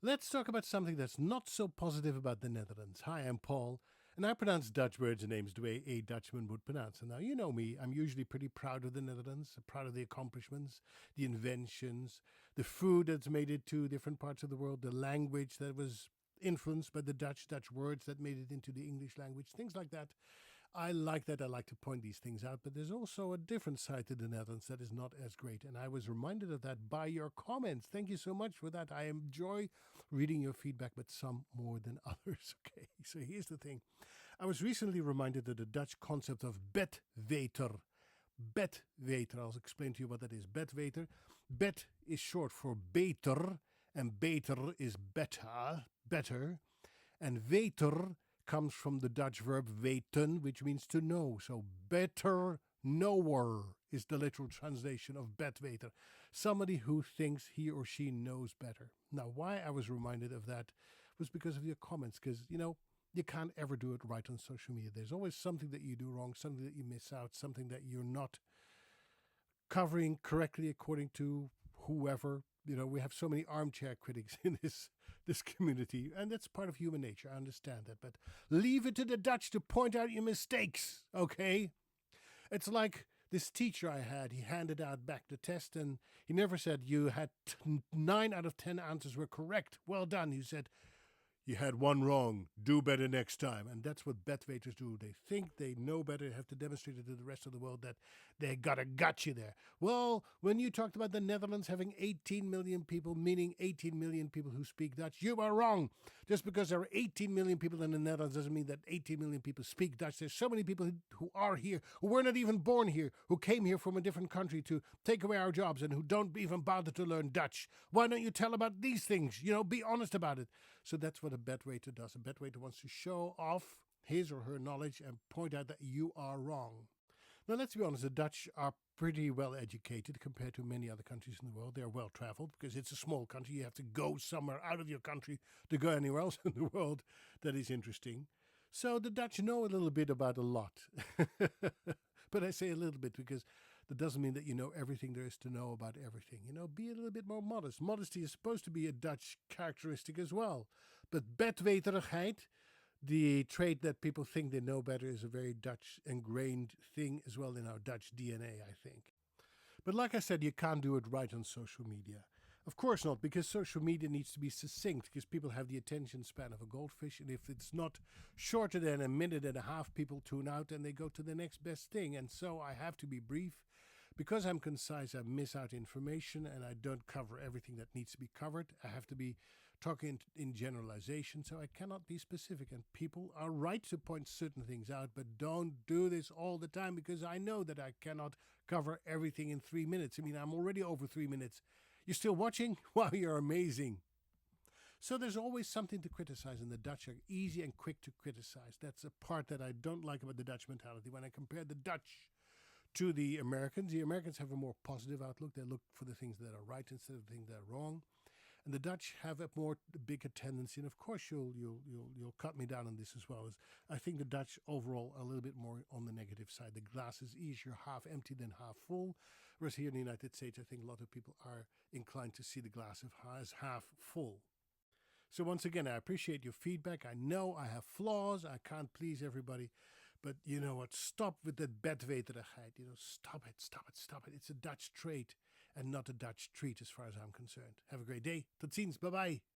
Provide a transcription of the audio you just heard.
Let's talk about something that's not so positive about the Netherlands. Hi, I'm Paul, and I pronounce Dutch words and names the way a Dutchman would pronounce them. Now, you know me, I'm usually pretty proud of the Netherlands, proud of the accomplishments, the inventions, the food that's made it to different parts of the world, the language that was influenced by the Dutch words that made it into the English language, things like that. I like that. I like to point these things out, but there's also a different side to the Netherlands that is not as great. And I was reminded of that by your comments. Thank you so much for that. I enjoy reading your feedback, but some more than others. Okay, so here's the thing. I was recently reminded of the Dutch concept of Betweter. Betweter. I'll explain to you what that is. Betweter. Bet is short for beter, and beter is better. And weter comes from the Dutch verb weten, which means to know. So better knower is the literal translation of betweter. Somebody who thinks he or she knows better. Now, why I was reminded of that was because of your comments, because, you can't ever do it right on social media. There's always something that you do wrong, something that you miss out, something that you're not covering correctly according to whoever. We have so many armchair critics in this community, and that's part of human nature. I understand that, but leave it to the Dutch to point out your mistakes, okay? It's like this teacher I had. He handed out back the test, and he never said you had 9 out of 10 answers were correct. Well done. He said you had one wrong. Do better next time. And that's what betwaters do. They think they know better, have to demonstrate it to the rest of the world that they got a gotcha there. Well, when you talked about the Netherlands having 18 million people, meaning 18 million people who speak Dutch, you are wrong. Just because there are 18 million people in the Netherlands doesn't mean that 18 million people speak Dutch. There's so many people who are here, who were not even born here, who came here from a different country to take away our jobs and who don't even bother to learn Dutch. Why don't you tell about these things? Be honest about it. So that's what a betwater does. A betwater wants to show off his or her knowledge and point out that you are wrong. Now, let's be honest, the Dutch are pretty well educated compared to many other countries in the world. They're well traveled because it's a small country. You have to go somewhere out of your country to go anywhere else in the world that is interesting. So the Dutch know a little bit about a lot. But I say a little bit because that doesn't mean that you know everything there is to know about everything. Be a little bit more modest. Modesty is supposed to be a Dutch characteristic as well. But betweterigheid, the trait that people think they know better, is a very Dutch ingrained thing as well in our Dutch DNA, I think. But like I said, you can't do it right on social media. Of course not, because social media needs to be succinct, because people have the attention span of a goldfish, and if it's not shorter than a minute and a half, people tune out and they go to the next best thing. And so I have to be brief. Because I'm concise, I miss out information and I don't cover everything that needs to be covered. I have to be talking in generalization, so I cannot be specific. And people are right to point certain things out, but don't do this all the time, because I know that I cannot cover everything in 3 minutes. I mean, I'm already over 3 minutes. You're still watching? Wow, you're amazing. So there's always something to criticize, and the Dutch are easy and quick to criticize. That's a part that I don't like about the Dutch mentality. When I compare the Dutch to the Americans have a more positive outlook. They look for the things that are right instead of the things that are wrong. And the Dutch have a bigger tendency, and of course you'll cut me down on this as well. As I think the Dutch overall are a little bit more on the negative side. The glass is easier half empty than half full, whereas here in the United States, I think a lot of people are inclined to see the glass as half full. So once again, I appreciate your feedback. I know I have flaws. I can't please everybody. But you know what? Stop with that bedweterigheid. Stop it, stop it, stop it. It's a Dutch trait and not a Dutch treat as far as I'm concerned. Have a great day. Tot ziens. Bye-bye.